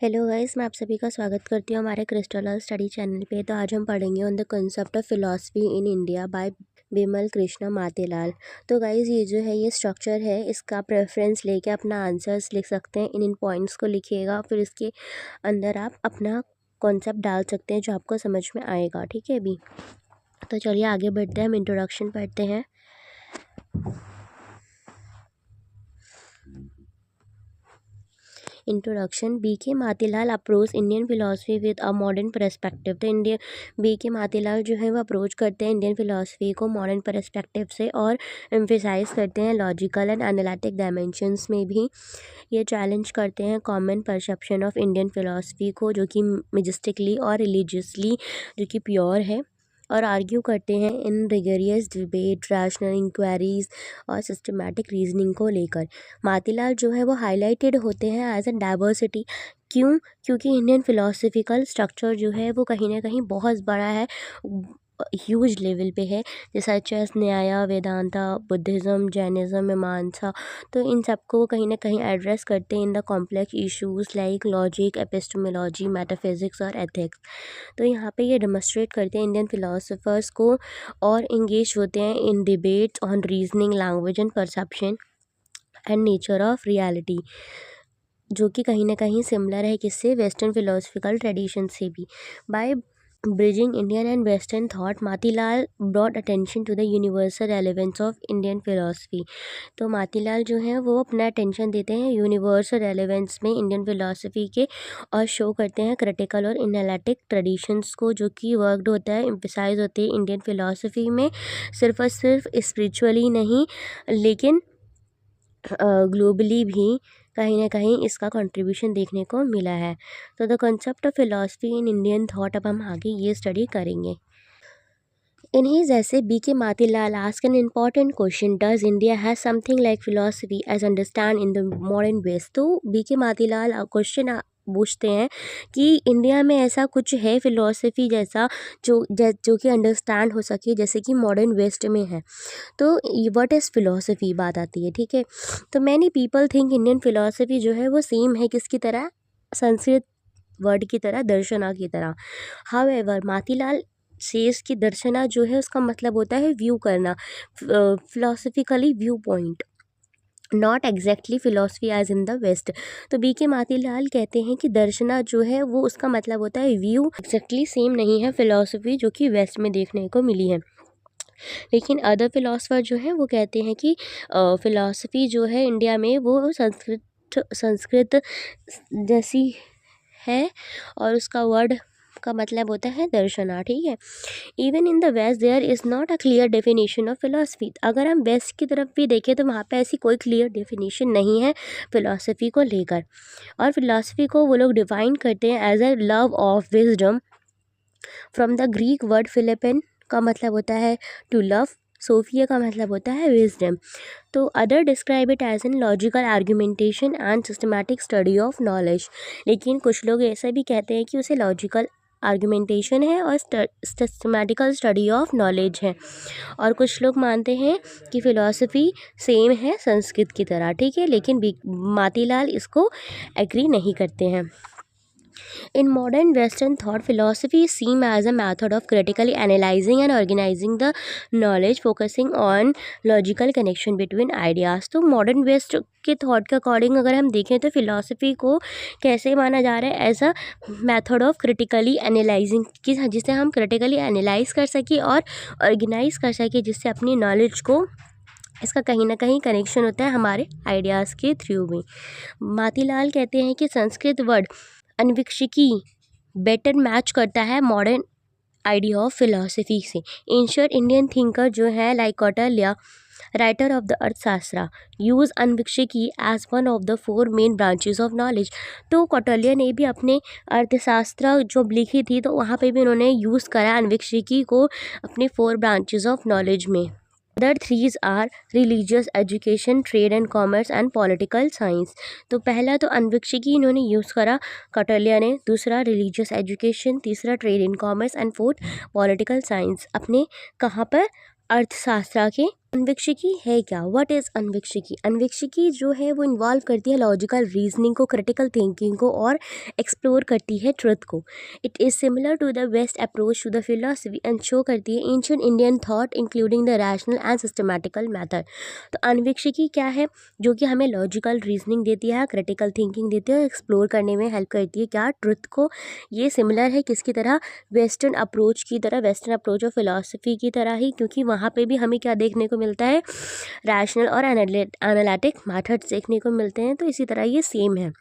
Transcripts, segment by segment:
Hello guys, मैं आप सभी का स्वागत करती हूँ हमारे क्रिस्टल स्टडी चैनल पे। तो आज हम पढ़ेंगे on the concept of philosophy in India by Bimal Krishna Matilal. तो गाइस, ये जो है ये स्ट्रक्चर है, इसका प्रेफरेंस लेके अपना आंसर्स लिख सकते हैं। इन पॉइंट्स को लिखिएगा, फिर इसके अंदर आप अपना कॉन्सेप्ट डाल सकते हैं जो आपको समझ में आएगा। ठीक है अभी। तो चलिए आगे बढ़ते हैं, हम इंट्रोडक्शन पढ़ते हैं। Introduction. B K Matilal approach Indian philosophy with a modern perspective. तो इंडिया बी के मातीलाल जो है वो अप्रोच करते हैं इंडियन फिलोसफी को मॉडर्न परस्पेक्टिव से, और एम्फेसाइज करते हैं लॉजिकल एंड एनालिटिक डायमेंशंस में भी। ये चैलेंज करते हैं common perception of Indian philosophy को, जो कि मेजेस्टिकली और रिलीजियसली जो कि प्योर है, और आर्ग्यू करते हैं इन रिगरियस डिबेट, रैशनल इंक्वायरीज और सिस्टमैटिक रीजनिंग को लेकर। मातीलाल जो है वो हाईलाइटेड होते हैं एज ए डाइवर्सिटी। क्यों? क्योंकि इंडियन फिलोसफिकल स्ट्रक्चर जो है वो कहीं ना कहीं बहुत बड़ा है, ह्यूज लेवल पे है, जैसा चेस, न्याय, वेदांता, बुद्धिज़्म, जैनिज़्म, मीमांसा। तो इन सबको वो कहीं ना कहीं एड्रेस करते हैं in the complex issues like logic, epistemology, metaphysics और एथिक्स। तो यहाँ पे ये डेमोस्ट्रेट करते हैं इंडियन फिलोसफर्स को, और इंगेज होते हैं in debates on reasoning, language and perception and nature of reality, जो कि कहीं ना कहीं सिमिलर है किससे, वेस्टर्न फिलोसफिकल ट्रेडिशन से भी। By bridging Indian and western thought, Matilal brought attention to the universal relevance of Indian philosophy. तो मातीलाल जो हैं वो अपना अटेंशन देते हैं यूनिवर्सल रेलेवेंस में इंडियन फिलोसफी के, और शो करते हैं क्रिटिकल और एनालिटिक ट्रेडिशंस को, जो कि वर्कड होता है, एम्फसाइज होते हैं इंडियन फिलोसफी में, सिर्फ और सिर्फ स्पिरिचुअली नहीं लेकिन ग्लोबली भी कहीं ना कहीं इसका कंट्रीब्यूशन देखने को मिला है। तो the concept of philosophy in Indian thought, अब हम आगे ये स्टडी करेंगे। In his essay, B.K. Matilal asked an important question: Does India has something like philosophy as understand in the modern West? तो B.K. मातीलाल क्वेश्चन पूछते हैं कि India में ऐसा कुछ है फिलॉसफी जैसा, जो कि अंडरस्टैंड हो सके जैसे कि मॉडर्न वेस्ट में है। तो व्हाट इज़ फिलॉसफी बात आती है। ठीक है। तो many people think Indian philosophy जो है वो सेम है किसकी तरह, संस्कृत वर्ड की तरह, दर्शना की तरह। हाउएवर मातीलाल सेज की दर्शना जो है उसका मतलब होता है व्यू करना, philosophically view point, not exactly philosophy as in the west. तो बी के मातीलाल कहते हैं कि दर्शना जो है वो उसका मतलब होता है व्यू, एग्जैक्टली सेम नहीं है फिलोसफी जो कि वेस्ट में देखने को मिली है। लेकिन अदर फिलोसफर जो है वो कहते हैं कि फिलोसफी जो है इंडिया में वो संस्कृत जैसी है, और उसका वर्ड का मतलब होता है दर्शना। ठीक है। Even in the west there is not a clear definition of philosophy. अगर हम वेस्ट की तरफ भी देखें तो वहाँ पे ऐसी कोई क्लियर डेफिनेशन नहीं है फिलोसफी को लेकर, और फिलोसफी को वो लोग डिफाइन करते हैं as a love of wisdom, from the Greek word फिलिपिन का मतलब होता है टू लव, सोफिया का मतलब होता है विजडम। तो other describe it as an logical argumentation and systematic study of knowledge. लेकिन कुछ लोग ऐसा भी कहते हैं कि उसे लॉजिकल आर्ग्यूमेंटेशन है और सिस्टमैटिकल स्टडी ऑफ नॉलेज है। और कुछ लोग मानते हैं कि फ़िलॉसफी सेम है संस्कृत की तरह। ठीक है। लेकिन मातीलाल इसको एग्री नहीं करते हैं। In modern Western thought, philosophy is seen as a method of critically analyzing and organizing the knowledge, focusing on logical connection between ideas. तो मॉडर्न वेस्ट के थॉट के अकॉर्डिंग अगर हम देखें तो फिलॉसफी को कैसे माना जा रहा है, as a method of critically analysing, कि जिसे हम क्रिटिकली एनालाइज कर सकें और ऑर्गेनाइज कर सकें, जिससे अपनी नॉलेज को, इसका कहीं ना कहीं कनेक्शन होता है हमारे आइडियाज़ के थ्रू में। मातीलाल कहते हैं कि Sanskrit word anvikshiki better match करता है मॉडर्न आइडिया ऑफ फिलॉसफी से। एंशिएंट इंडियन थिंकर जो है like Kautilya, writer of the Arthashastra, use anvikshiki as one of the 4 main branches of knowledge. तो कौटिल्य ने भी अपने अर्थशास्त्र जो लिखी थी तो वहाँ पे भी उन्होंने यूज़ करा अन्वीक्षिकी को अपने 4 ब्रांचेस ऑफ नॉलेज में। Other 3 are religious education, trade and commerce and political science. तो पहला तो अन्वीक्षिकी इन्होंने यूज़ करा कौटिल्य ने, दूसरा रिलीजियस एजुकेशन, तीसरा trade and commerce and fourth political science. अपने कहाँ पर, अर्थशास्त्र के अन्वेक्षिकी है क्या? What is अन्वेक्षिकी? अन्वेक्षिकी जो है वो इन्वॉल्व करती है लॉजिकल रीजनिंग को, क्रिटिकल थिंकिंग को और एक्सप्लोर करती है ट्रुथ को। It is similar to the west approach to the philosophy and show करती है ancient Indian thought including the rational and systematical method. तो अन्वेक्षिकी क्या है? जो कि हमें लॉजिकल रीजनिंग देती है, क्रिटिकल थिंकिंग देती है और एक्सप्लोर करने में हेल्प करती है क्या? ट्रुथ को। ये सिमिलर है किसकी तरह? वेस्टर्न अप्रोच की तरह, वेस्टर्न अप्रोच ऑफ फिलॉसफी की तरह ही, क्योंकि वहाँ पे भी हमें क्या देखने को मिलता है? रैशनल और एनालिटिक मेथड्स देखने को मिलते हैं, तो इसी तरह ये सेम है।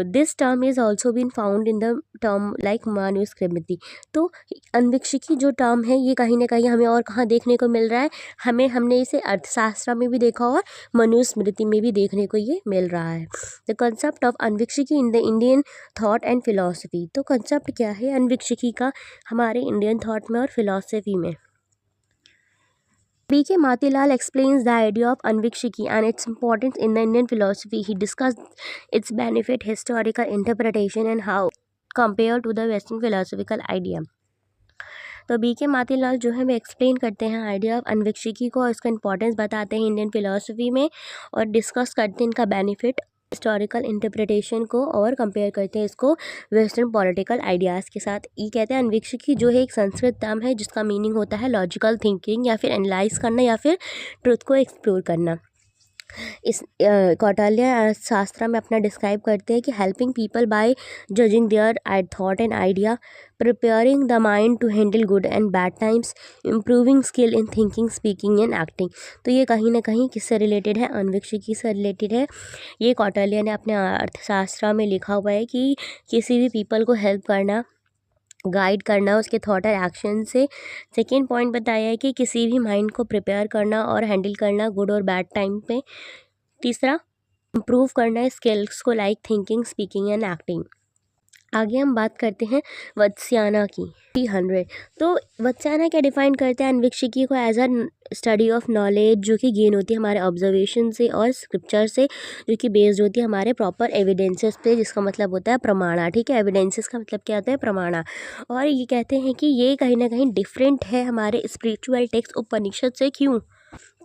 This term is also been found in the term like Manusmriti. तो अन्वेक्षिकी जो टर्म है ये कहीं ना कहीं हमें और कहाँ देखने को मिल रहा है? हमने इसे अर्थशास्त्र में भी देखा और मनुस्मृति में भी देखने को ये मिल रहा है। The concept of anvikshiki in the Indian thought and philosophy. तो कंसेप्ट क्या है अन्वेक्षिकी का हमारे इंडियन थॉट में और फिलोसफी में? B.K. Matilal explains the idea of Anvikshiki and its importance in the Indian philosophy. He discussed its benefit, historical interpretation, and how compared to the Western philosophical idea. तो B.K. मातीलाल जो है वो explain करते हैं idea of अन्वेक्षिकी को और इसका importance बताते हैं इंडियन फिलोसफी में और डिस्कस करते हैं इनका बेनिफिट, हिस्टोरिकल इंटरप्रिटेशन को और कंपेयर करते हैं इसको वेस्टर्न पॉलिटिकल आइडियाज़ के साथ। ये कहते हैं अन्वेक्षिकी जो है एक संस्कृत टर्म है जिसका मीनिंग होता है लॉजिकल थिंकिंग या फिर एनालाइज करना या फिर ट्रुथ को एक्सप्लोर करना। इस कौटिल्य शास्त्र में अपना डिस्क्राइब करते हैं कि helping people by judging their thought and idea, preparing the mind to handle good and bad times, improving skill in thinking, speaking and acting. तो ये कहीं ना कहीं किससे रिलेटेड है? अन्वेक्षिकी से रिलेटेड है। ये कौटिल्य ने अपने अर्थशास्त्र में लिखा हुआ है कि किसी भी पीपल को हेल्प करना, गाइड करना उसके थॉट और एक्शन से। सेकेंड पॉइंट बताया है कि किसी भी माइंड को प्रिपेयर करना और हैंडल करना गुड और बैड टाइम पे। तीसरा, इम्प्रूव करना स्किल्स को like thinking, speaking and acting. आगे हम बात करते हैं वत्स्याना की 300। तो वत्स्याना क्या डिफाइन करते हैं अन्वेक्षिकी को? As a study of knowledge जो कि गेन होती है हमारे ऑब्जर्वेशन से और स्क्रिप्चर से, जो कि बेस्ड होती है हमारे प्रॉपर एविडेंसेस पे, जिसका मतलब होता है प्रमाणा। ठीक है, एविडेंसेस का मतलब क्या होता है? प्रमाणा। और ये कहते हैं कि ये कहीं ना कहीं डिफरेंट है हमारे स्पिरिचुअल टेक्स्ट उपनिषद से। क्यों?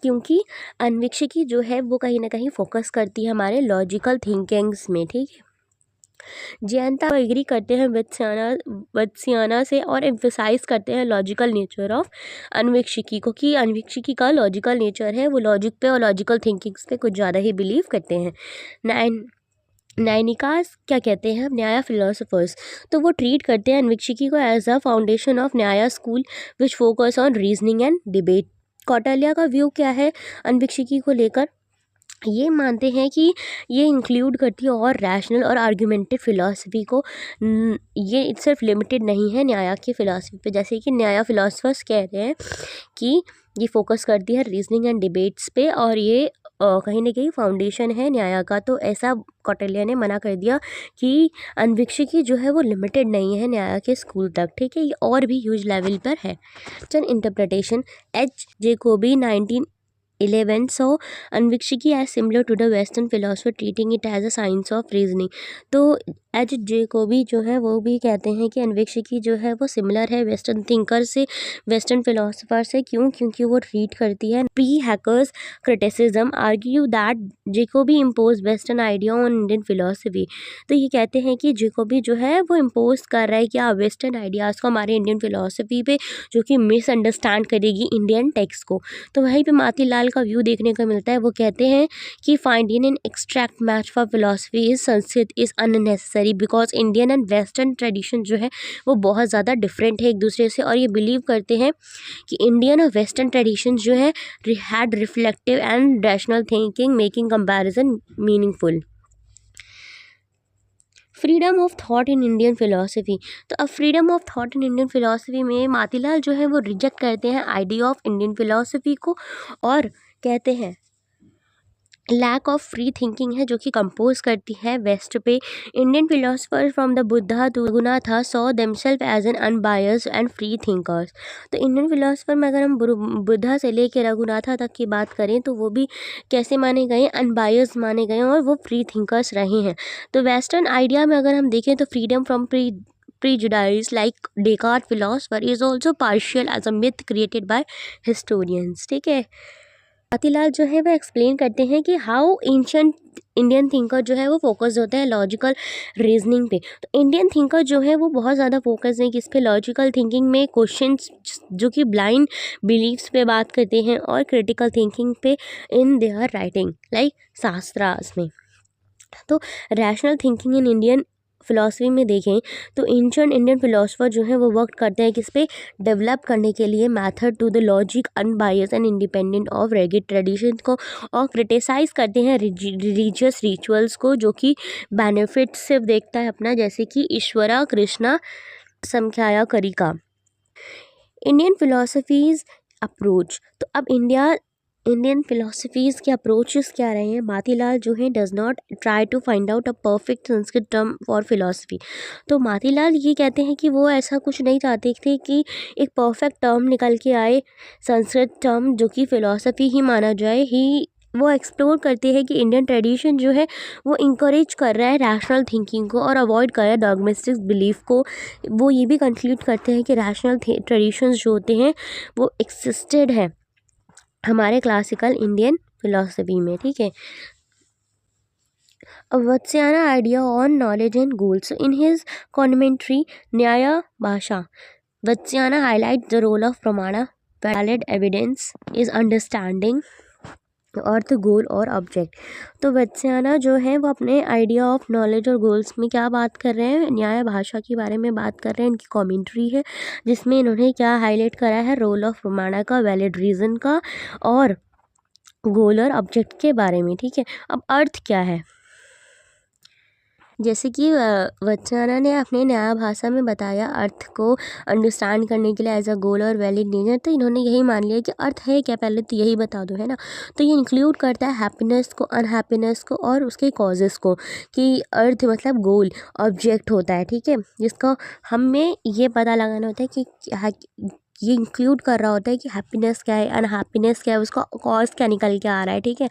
क्योंकि अन्वेक्षिकी जो है वो कहीं ना कहीं फोकस करती है हमारे लॉजिकल थिंकिंग्स में। ठीक है, जयंता एग्री करते हैं वत्स्याना से और एम्फेसाइज करते हैं लॉजिकल नेचर ऑफ अन्वेक्षिकी को, कि अन्वेक्षिकी का लॉजिकल नेचर है, वो लॉजिक पे और लॉजिकल थिंकिंग्स पे कुछ ज़्यादा ही बिलीव करते हैं। न्यायिकास क्या कहते हैं? न्याय फिलोसफर्स। तो वो ट्रीट करते हैं अन्वेक्षिकी को एज अ फाउंडेशन ऑफ न्याय school which focus on reasoning and debate. Kautilya का व्यू क्या है अन्वेक्षिकी को लेकर? ये मानते हैं कि ये इंक्लूड करती है और रैशनल और आर्गुमेंटिव फिलॉसफी को। ये सिर्फ लिमिटेड नहीं है न्याय की फ़िलासफ़ी पे, जैसे कि न्याय फिलोसफर्स कह रहे हैं कि ये फोकस करती है रीजनिंग एंड डिबेट्स पे और ये कहीं ना कहीं फाउंडेशन है न्याय का। तो ऐसा कौटिल्य ने मना कर दिया कि अन्वेक्षिकी जो है वो लिमिटेड नहीं है न्याय के स्कूल तक। ठीक है, ये और भी ह्यूज लेवल पर है। Western interpretation H Jacobi 1911 so anvikshiki as similar to the western philosophy treating it as a science of reasoning. तो एच जेकोबी जो है वो भी कहते हैं कि अन्वेक्षिकी जो है वो सिमिलर है वेस्टर्न थिंकर से, वेस्टर्न फिलोसफर से। क्यों? क्योंकि वो ट्रीट करती है P Hacker's criticism argue that Jacobi impose western idea on Indian philosophy. तो ये कहते हैं कि जेकोबी जो है वो इम्पोज कर रहा है क्या वेस्टर्न आइडियाज़ को हमारे इंडियन फिलोसफी पे, जो कि मिसअंडरस्टैंड करेगी इंडियन टेक्स्ट को। तो वहीं पे मातीलाल का व्यू देखने को मिलता है। वो कहते हैं कि finding an extract match for philosophy is Sanskrit is unnecessary because Indian and western tradition जो है वो बहुत ज़्यादा डिफरेंट है एक दूसरे से। और ये बिलीव करते हैं कि इंडियन और वेस्टर्न ट्रेडिशन जो है had reflective and rational thinking making comparison meaningful. Freedom of thought in Indian philosophy. तो अब freedom of thought in Indian philosophy में मातीलाल जो है वो रिजेक्ट करते हैं आइडिया ऑफ इंडियन फिलोसफी को और कहते हैं लैक ऑफ फ्री थिंकिंग है जो कि कंपोज करती है वेस्ट पे। Indian philosopher from the Buddha to Raghunatha saw themselves as an unbiased and free thinkers. तो इंडियन फिलोसफर में अगर हम बुद्धा से लेकर रघुनाथा तक की बात करें तो वो भी कैसे माने गए? अनबायस्ड माने गए और वो फ्री थिंकर्स रहे हैं। तो वेस्टर्न आइडिया में अगर हम देखें तो freedom from prejudice like Descartes philosopher is also partial as a myth created by historians. ठीक है, मोतीलाल जो है वो एक्सप्लेन करते हैं कि हाउ एंशंट इंडियन थिंकर जो है वो फोकस होता है लॉजिकल रीजनिंग पे। तो इंडियन थिंकर जो है वो बहुत ज़्यादा फोकस है किस पे, लॉजिकल थिंकिंग में, क्वेश्चंस जो कि ब्लाइंड बिलीव्स पे बात करते हैं, और क्रिटिकल थिंकिंग पे in their writing like shastras में। तो rational thinking in Indian philosophy में देखें तो एंशिएंट इंडियन फिलोसफर जो है वो वर्क करते हैं किस पे, डेवलप करने के लिए method to the logic unbiased and independent of rigid tradition को, और क्रिटिसाइज करते हैं रिलीजियस रिचुअल्स को जो कि बेनिफिट सिर्फ देखता है अपना, जैसे कि ईश्वरा कृष्णा समख्याया करिका। इंडियन फिलोसफीज अप्रोच, तो अब इंडियन फिलोसफीज़ के अप्रोचेस क्या रहे हैं। मातीलाल जो है does not try to find out a perfect Sanskrit term for philosophy. तो मातीलाल ये कहते हैं कि वो ऐसा कुछ नहीं चाहते थे कि एक परफेक्ट टर्म निकल के आए संस्कृत टर्म जो कि फ़िलोसफी ही माना जाए। ही वो एक्सप्लोर करते हैं कि इंडियन ट्रेडिशन जो है वो इंकरेज कर रहा है रैशनल थिंकिंग को और अवॉइड कर रहा है डॉगमेस्टिक बिलीफ को। वो ये भी कंक्लूड करते हैं कि रैशनल ट्रेडिशंस जो होते हैं वो एक्सिस्टेड है हमारे क्लासिकल इंडियन फिलोसफी में। ठीक है, Vatsyayana idea on knowledge and goals, in his commentary Nyaya Bhashya Vatsyayana highlight the role of pramana valid evidence is understanding artha goal और ऑब्जेक्ट। तो वत्स्याना जो है वो अपने आइडिया ऑफ नॉलेज और गोल्स में क्या बात कर रहे हैं, न्याय भाषा के बारे में बात कर रहे हैं। इनकी कमेंट्री है जिसमें इन्होंने क्या हाईलाइट करा है, रोल ऑफ प्रमाणा का, वैलिड रीज़न का, और गोल और ऑब्जेक्ट के बारे में। ठीक है, अब अर्थ क्या है, जैसे कि वत्स्याना ने अपने न्याय भाषा में बताया अर्थ को अंडरस्टैंड करने के लिए एज अ गोल और वैलिड नेचर। तो इन्होंने यही मान लिया कि अर्थ है क्या, पहले तो यही बता दो, है ना। तो ये इंक्लूड करता है हैप्पीनेस को, अनहैप्पीनेस को और उसके कॉजेज़ को, कि अर्थ मतलब गोल ऑब्जेक्ट होता है। ठीक है, जिसका हमें ये पता लगाना होता है कि ये इंक्लूड कर रहा होता है कि हैप्पीनेस क्या है, अनहैप्पीनेस क्या है, उसका कॉज क्या निकल के आ रहा है। ठीक है,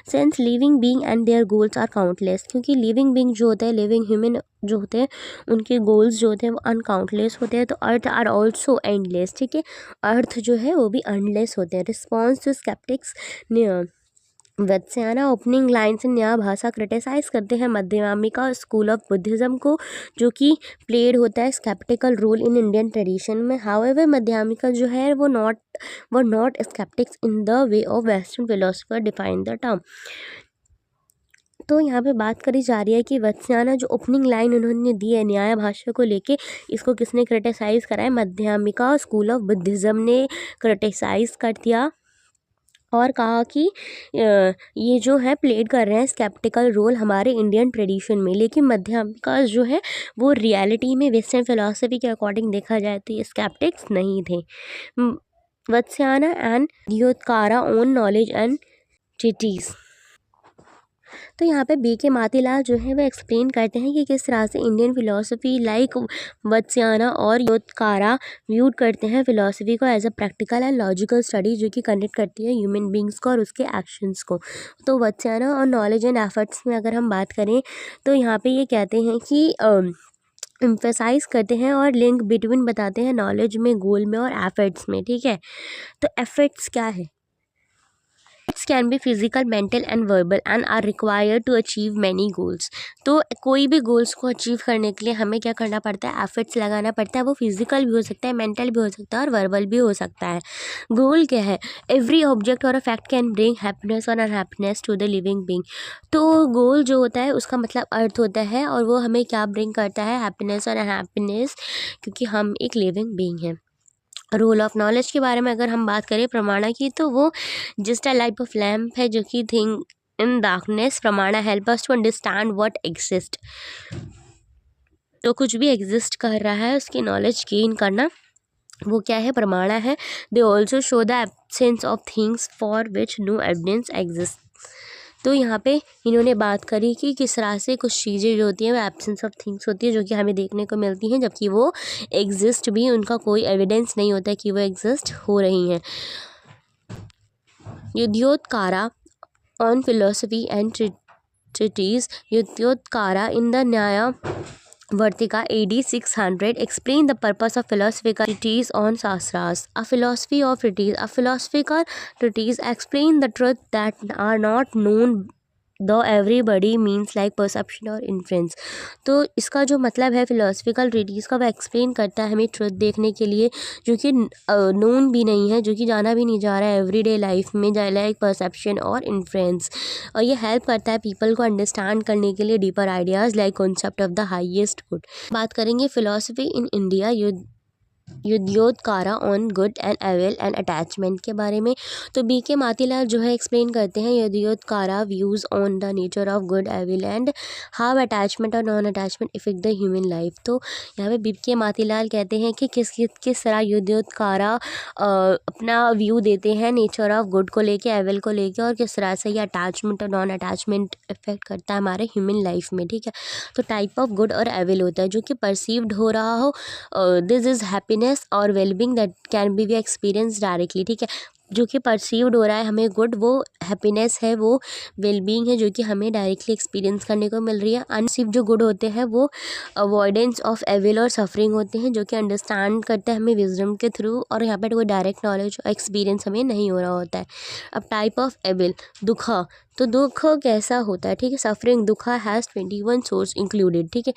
sense living being and their goals are countless, क्योंकि लिविंग बीइंग जो होते हैं, लिविंग ह्यूमन जो होते हैं, उनके गोल्स जो होते हैं वो अनकाउंटलेस होते हैं। तो अर्थ आर ऑल्सो एंडलेस। ठीक है, अर्थ जो है वो भी एंडलेस होते हैं। Response to sceptics, Vatsyayana opening line से न्याय भाषा क्रिटिसाइज करते हैं मध्यमामिका स्कूल ऑफ बुद्धिज़्म को, जो कि प्लेड होता है sceptical role in Indian tradition में। हाउएवर मध्यमामिका जो है वो not sceptics in the way of western philosopher define the term. तो यहाँ पे बात करी जा रही है कि वत्स्याना जो ओपनिंग लाइन उन्होंने दी है न्याय भाषा को लेके, इसको किसने क्रिटिसाइज़ करा है, मध्यमामिका स्कूल ऑफ बुद्धिज़्म ने क्रिटिसाइज़ कर दिया और कहा कि ये जो है प्लेड कर रहे हैं स्केप्टिकल रोल हमारे इंडियन ट्रेडिशन में। लेकिन मध्यमामिका जो है वो रियलिटी में वेस्टर्न फिलोसफी के अकॉर्डिंग देखा जाए तो ये स्केप्टिक्स नहीं थे। Vatsyayana and Uddyotakara on knowledge and treatise. तो यहाँ पे बी के मातीलाल जो है वो एक्सप्लेन करते हैं कि किस तरह से इंडियन फिलोसफी लाइक वत्स्याना और द्योतकारा व्यूड करते हैं फिलोसफी को as a practical and logical study जो कि कनेक्ट करती है ह्यूमन बींग्स को और उसके एक्शंस को। तो वत्स्याना और नॉलेज एंड एफर्ट्स में अगर हम बात करें तो यहाँ पे ये कहते हैं कि एम्फेसाइज करते हैं और लिंक बिटवीन बताते हैं नॉलेज में, गोल में और एफर्ट्स में। ठीक है, तो एफर्ट्स क्या है, Efforts can be physical, mental and verbal and are required to achieve many goals। तो कोई भी गोल्स को अचीव करने के लिए हमें क्या करना पड़ता है, एफर्ट्स लगाना पड़ता है। वो फिजिकल भी हो सकता है, मेंटल भी हो सकता है और वर्बल भी हो सकता है। गोल क्या है, एवरी ऑब्जेक्ट और a fact can bring happiness और unhappiness to the living being. तो गोल जो होता है उसका मतलब अर्थ होता है और वो हमें क्या ब्रिंग करता है, हैप्पीनेस और अनहैप्पीनेस, क्योंकि हम एक लिविंग बीइंग हैं। रोल ऑफ नॉलेज के बारे में अगर हम बात करें प्रमाणा की, तो वो just a light of lamp है जो कि thing in darkness. Pramana help us to understand what exist. तो कुछ भी एग्जिस्ट कर रहा है उसकी नॉलेज गेन करना, वो क्या है, प्रमाणा है। They also show the absence of things for which no evidence exist. तो यहाँ पे इन्होंने बात करी कि किस तरह से कुछ चीज़ें जो होती हैं वो एब्सेंस ऑफ थिंग्स होती है जो कि हमें देखने को मिलती हैं, जबकि वो एग्जिस्ट भी, उनका कोई एविडेंस नहीं होता है कि वो एग्जिस्ट हो रही हैं। Uddyotakara on philosophy and treatise. Uddyotakara in the Nyaya Vartika AD 600 explain the purpose of philosophical treatise on Shastras. A philosophical treatise explain the truth that are not known the everybody means like perception और influence. तो इसका जो मतलब है philosophical treaties का, वो explain करता है हमें ट्रुथ देखने के लिए जो कि नोन भी नहीं है, जो कि जाना भी नहीं जा रहा है एवरीडे लाइफ में, लाइक परसेप्शन और इन्फ्लुएंस। और ये हेल्प करता है पीपल को अंडरस्टैंड करने के लिए deeper ideas like concept of the highest good. बात करेंगे philosophy in India Uddyotakara on good and evil and attachment के बारे में। तो बी के मातीलाल जो है एक्सप्लेन करते हैं Uddyotakara views on the nature of good evil and how attachment और non attachment affect the human life. तो यहाँ पे बी के मातीलाल कहते हैं कि किस तरह युद्धयोद्कारा अपना व्यू देते हैं नेचर ऑफ गुड को लेके, एविल को लेके, और किस तरह से ये अटैचमेंट और नॉन अटैचमेंट इफेक्ट करता है हमारे ह्यूमन लाइफ में। ठीक है, तो टाइप ऑफ गुड और एविल होता है जो कि परसीव्ड हो रहा हो, दिस इज़ हैप्पीनेस और wellbeing that can be experience directly. ठीक है, जो कि परसीव्ड हो रहा है हमें गुड, वो हैप्पीनेस है, वो वेलबींग है जो कि हमें डायरेक्टली एक्सपीरियंस करने को मिल रही है। अनसिव जो गुड होते हैं वो अवॉइडेंस ऑफ एविल और सफरिंग होते हैं जो कि अंडरस्टैंड करते हैं हमें विजडम के थ्रू, और यहाँ पर कोई डायरेक्ट नॉलेज और एक्सपीरियंस हमें नहीं हो रहा होता है। अब टाइप ऑफ एविल, दुखा, तो दुख कैसा होता है? ठीक है, सफरिंग, दुखा हैज़ 21 सोर्स इंक्लूडेड। ठीक है,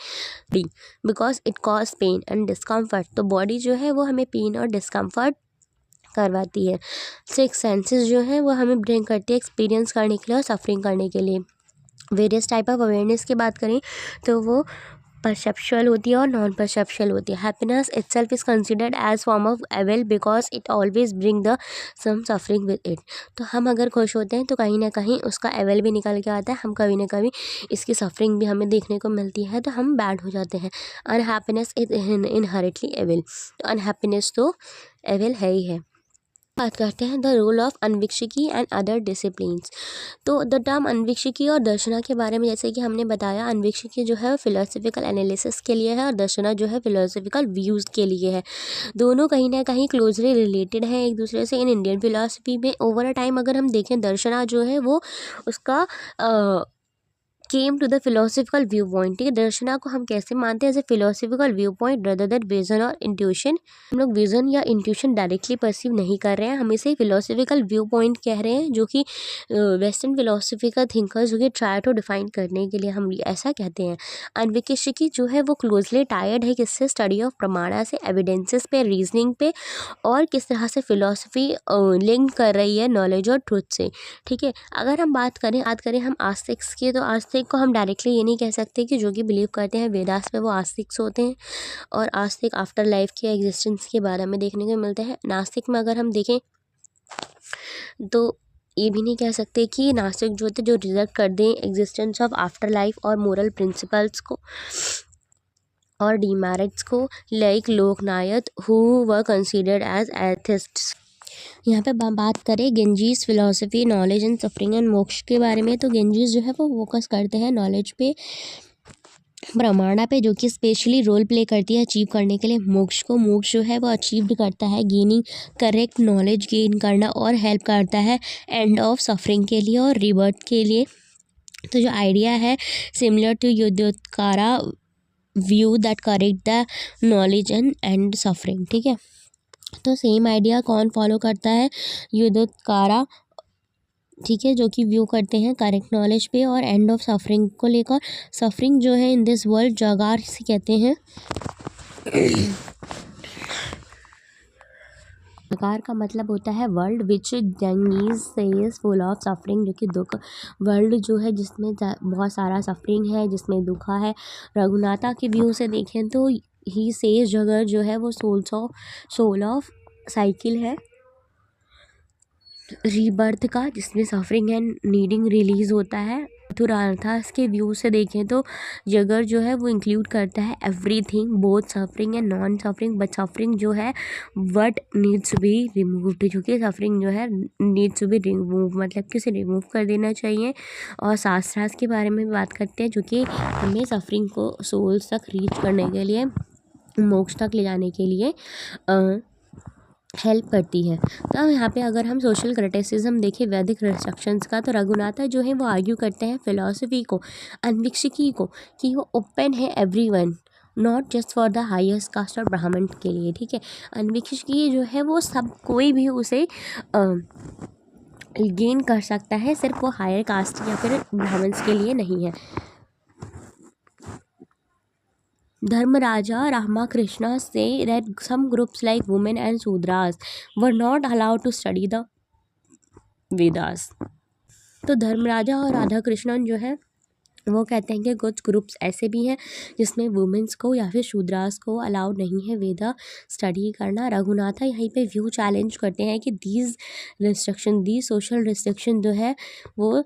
डी because it cause pain and discomfort, तो बॉडी जो है वो हमें पेन और डिस्कम्फर्ट करवाती है। 6 सेंसेस जो है वो हमें ब्रिंग करती है एक्सपीरियंस करने के लिए और सफरिंग करने के लिए। वेरियस टाइप ऑफ अवेयरनेस की बात करें तो वो परसेप्शुअल होती है और नॉन परसेप्शुअल होती है। Happiness itself is considered as form of evil because it always bring the some suffering with it. तो हम अगर खुश होते हैं तो कहीं ना कहीं उसका एविल भी निकल के आता है, हम कभी ना कभी इसकी सफरिंग भी हमें देखने को मिलती है, तो हम बैड हो जाते हैं। Unhappiness is inherently evil, unhappiness तो एविल है ही है। बात करते हैं the role of anvikshiki and other disciplines. तो द टर्म अन्वीक्षिकी और दर्शना के बारे में जैसे कि हमने बताया, अन्वीक्षिकी जो है फिलोसफिकल एनालिसिस के लिए है और दर्शना जो है फिलोसफिकल व्यूज़ के लिए है। दोनों कहीं ना कहीं क्लोजली रिलेटेड हैं एक दूसरे से इन इंडियन फिलोसफी में। ओवर अ टाइम अगर हम देखें, दर्शना जो है वो उसका came to the philosophical view point. ठीक है, दर्शना को हम कैसे मानते हैं? As a philosophical view point rather than vision और इंट्यूशन। हम लोग विजन या इंट्यूशन डायरेक्टली परसीव नहीं कर रहे हैं, हम इसे फिलोसफिकल व्यू पॉइंट कह रहे हैं, जो कि वेस्टर्न फिलोसफिकल थिंकर्स जो कि ट्राई टू डिफाइन करने के लिए हम ऐसा कहते हैं। अन्वीक्षिकी जो है वो क्लोजली टायर्ड है किससे? स्टडी ऑफ प्रमाणा से, एविडेंसेस पे, रीजनिंग पे, और किस तरह से फिलोसफी लिंक कर रही है नॉलेज और ट्रुथ से। ठीक है, अगर हम बात करें हम आस्तिक्स की, तो आस्तिक को हम डायरेक्टली ये नहीं कह सकते कि जो कि बिलीव करते हैं वेदास में वो आस्तिक्स होते हैं, और आस्तिक आफ्टर लाइफ के एग्जिस्टेंस के बारे में देखने को मिलते हैं। नास्तिक में अगर हम देखें तो ये भी नहीं कह सकते कि नास्तिक जो होते जो रिजेक्ट कर दें एग्जिस्टेंस ऑफ आफ्टर लाइफ और मोरल प्रिंसिपल्स को और डीमेरिट्स को, like Loknayak who were considered as atheists. यहाँ पे बात करें गेंजीज philosophy knowledge and suffering and moksha के बारे में, तो गेंजीज जो है वो फोकस करते हैं नॉलेज पे, प्रमाणा पे, जो कि स्पेशली रोल प्ले करती है अचीव करने के लिए मोक्ष को। मोक्ष जो है वो अचीव करता है गेनिंग करेक्ट नॉलेज गेन करना, और हेल्प करता है एंड ऑफ सफरिंग के लिए और रिबर्थ के लिए। तो जो आइडिया है similar to Uddyotakara view that correct the knowledge and and suffering. ठीक है, तो सेम आइडिया कौन फॉलो करता है? युद्धयोद्कारा। ठीक है, जो कि व्यू करते हैं करेक्ट नॉलेज पे और एंड ऑफ सफरिंग को लेकर। सफरिंग जो है इन दिस वर्ल्ड जगार से कहते हैं। जगार का मतलब होता है वर्ल्ड विच जंगीज से इज फुल ऑफ सफरिंग, जो कि दुख, वर्ल्ड जो है जिसमें बहुत सारा सफरिंग है, जिसमें दुखा है। रघुनाथा के व्यू से देखें तो ही सेज जगह जो है वो सोल ऑफ साइकिल है रीबर्थ का, जिसमें सफरिंग एंड नीडिंग रिलीज होता है। तुरार्थास के व्यू से देखें तो जगर जो है वो इंक्लूड करता है everything, both suffering and non suffering, but suffering जो है what needs to be removed, जो कि सफरिंग जो है नीड्स टू बी रिमूव, मतलब कि उसे रिमूव कर देना चाहिए। और शास्त्रास के बारे में भी बात करते हैं, जो कि हमें सफरिंग को सोल्स तक रीच करने के लिए, मोक्ष तक ले जाने के लिए हेल्प करती है। तो अब यहाँ पे अगर हम सोशल क्रिटिसिज्म देखें वैदिक रिस्ट्रक्शंस का, तो रघुनाथा जो है वो आर्ग्यू करते हैं फिलॉसफी को, अन्वीक्षिकी को, कि वो ओपन है everyone, not just for the highest caste और ब्राह्मण के लिए, ठीक है। अनभिक्षिक की जो है वो सब कोई भी उसे गेन कर सकता है, सिर्फ वो हायर कास्ट या फिर ब्राह्मण्स के लिए नहीं है। धर्मराजा रामाकृष्ण से that some groups like women and Sudras were not allowed to study the Vedas। तो धर्मराजा और राधा कृष्णन जो है वो कहते हैं कि कुछ ग्रुप्स ऐसे भी हैं जिसमें वुमेंस को या फिर शूद्रास को अलाउड नहीं है वेदा स्टडी करना। रघुनाथा यहीं पे व्यू चैलेंज करते हैं कि दीज सोशल रिस्ट्रिक्शन जो है वो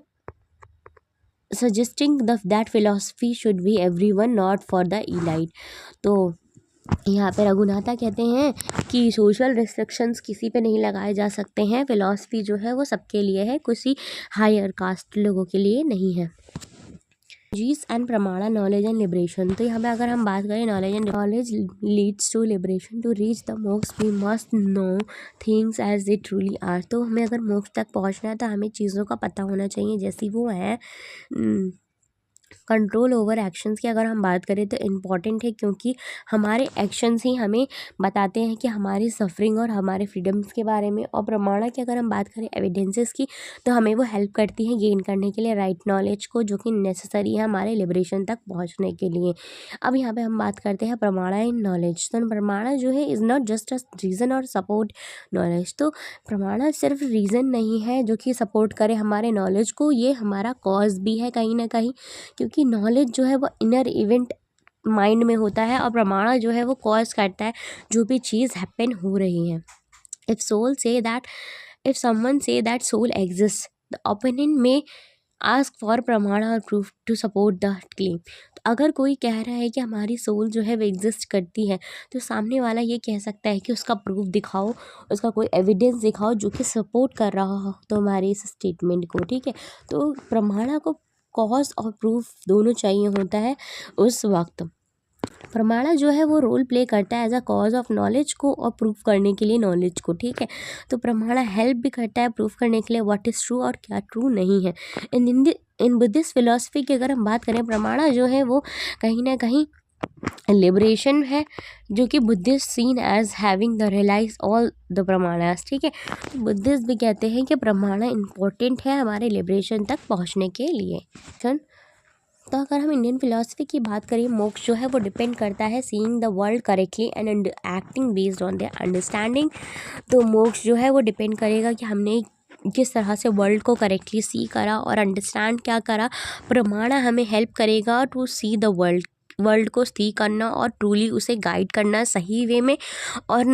suggesting that philosophy should be everyone not for the elite. तो यहाँ पे रघुनाथा कहते हैं कि सोशल रिस्ट्रिक्शंस किसी पे नहीं लगाए जा सकते हैं, फिलॉसफी जो है वो सबके लिए है, किसी हायर कास्ट लोगों के लिए नहीं है। जीस एंड प्रमाणा नॉलेज एंड लिबरेशन। तो यहाँ पे अगर हम बात करें knowledge leads to liberation. To reach the moksha we must know things as they truly are. तो हमें अगर मोक्ष तक पहुँचना है तो हमें चीज़ों का पता होना चाहिए जैसी वो है। कंट्रोल ओवर एक्शंस की अगर हम बात करें तो इम्पॉर्टेंट है, क्योंकि हमारे एक्शंस ही हमें बताते हैं कि हमारी सफरिंग और हमारे फ्रीडम्स के बारे में। और प्रमाणा की अगर हम बात करें एविडेंसेस की, तो हमें वो हेल्प करती हैं गेन करने के लिए राइट नॉलेज को, जो कि नेसेसरी है हमारे लिबरेशन तक पहुंचने के लिए। अब यहाँ पे हम बात करते हैं प्रमाणा इन नॉलेज। तो प्रमाणा जो है is not just a reason और सपोर्ट नॉलेज। तो प्रमाणा सिर्फ रीज़न नहीं है जो कि सपोर्ट करे हमारे नॉलेज को, ये हमारा कॉज भी है कहीं ना कहीं, क्योंकि नॉलेज जो है वो इनर इवेंट माइंड में होता है और प्रमाणा जो है वो कॉज करता है जो भी चीज़ हैपन हो रही है। If someone say that soul exist, the opinion में आस्क फॉर प्रमाणा और proof to support the claim. तो अगर कोई कह रहा है कि हमारी सोल जो है वो एग्जिस्ट करती है, तो सामने वाला ये कह सकता है कि उसका प्रूफ दिखाओ, उसका कोई एविडेंस दिखाओ जो कि सपोर्ट कर रहा हो तो हमारे इस स्टेटमेंट को, ठीक है। तो प्रमाणा को कॉज और प्रूफ दोनों चाहिए होता है उस वक्त। प्रमाणा जो है वो रोल प्ले करता है as a cause of knowledge को और प्रूफ करने के लिए नॉलेज को, ठीक है। तो प्रमाणा हेल्प भी करता है प्रूफ करने के लिए व्हाट इज़ ट्रू और क्या ट्रू नहीं है। इन बुद्धिस्ट फिलॉसफी की अगर हम बात करें, प्रमाणा जो है वो कहीं ना कहीं लिबरेशन है, जो कि Buddhist seen as having the realise all the pramanas, ठीक है। तो बुद्धिस्ट भी कहते हैं कि प्रमाणा इम्पोर्टेंट है हमारे लिबरेशन तक पहुंचने के लिए। तो अगर हम इंडियन फिलॉसफी की बात करें, मोक्ष जो है वो डिपेंड करता है seeing the world correctly and acting based on their understanding. तो मोक्ष जो है वो डिपेंड करेगा कि हमने किस तरह से वर्ल्ड को करेक्टली सी करा और अंडरस्टैंड क्या करा। प्रमाणा हमें हेल्प करेगा टू सी द वर्ल्ड को सी करना और ट्रूली उसे गाइड करना सही वे में। और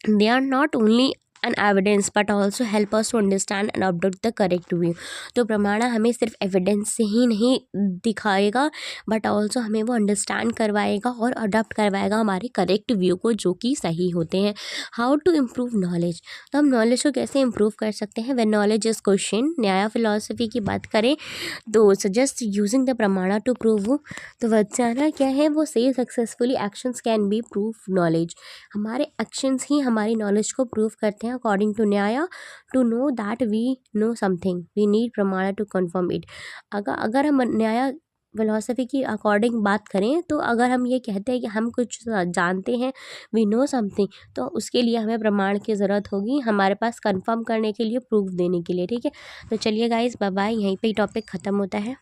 they are not only an evidence but also help us to understand and adopt the correct view. तो प्रमाणा हमें सिर्फ एविडेंस से ही नहीं दिखाएगा बट ऑल्सो हमें वो अंडरस्टैंड करवाएगा और अडॉप्ट करवाएगा हमारे करेक्ट व्यू को, जो कि सही होते हैं। How to improve knowledge. तो हम नॉलेज को कैसे इम्प्रूव कर सकते हैं। When knowledge is question, Nyaya philosophy की बात करें तो suggest using the pramana to prove. तो वचना क्या है, वो से successfully actions can be prove knowledge. हमारे एक्शंस ही हमारी नॉलेज को प्रूव करते हैं। According to Nyaya, to know that we know something we need pramana to confirm it. अगर हम न्याय फिलॉसफी की अकॉर्डिंग बात करें, तो अगर हम ये कहते हैं कि हम कुछ जानते हैं, वी नो समथिंग, तो उसके लिए हमें प्रमाण की ज़रूरत होगी हमारे पास कंफर्म करने के लिए, प्रूफ देने के लिए, ठीक है। तो चलिए गाइस, बाय बाय, यहीं पे टॉपिक ख़त्म होता है।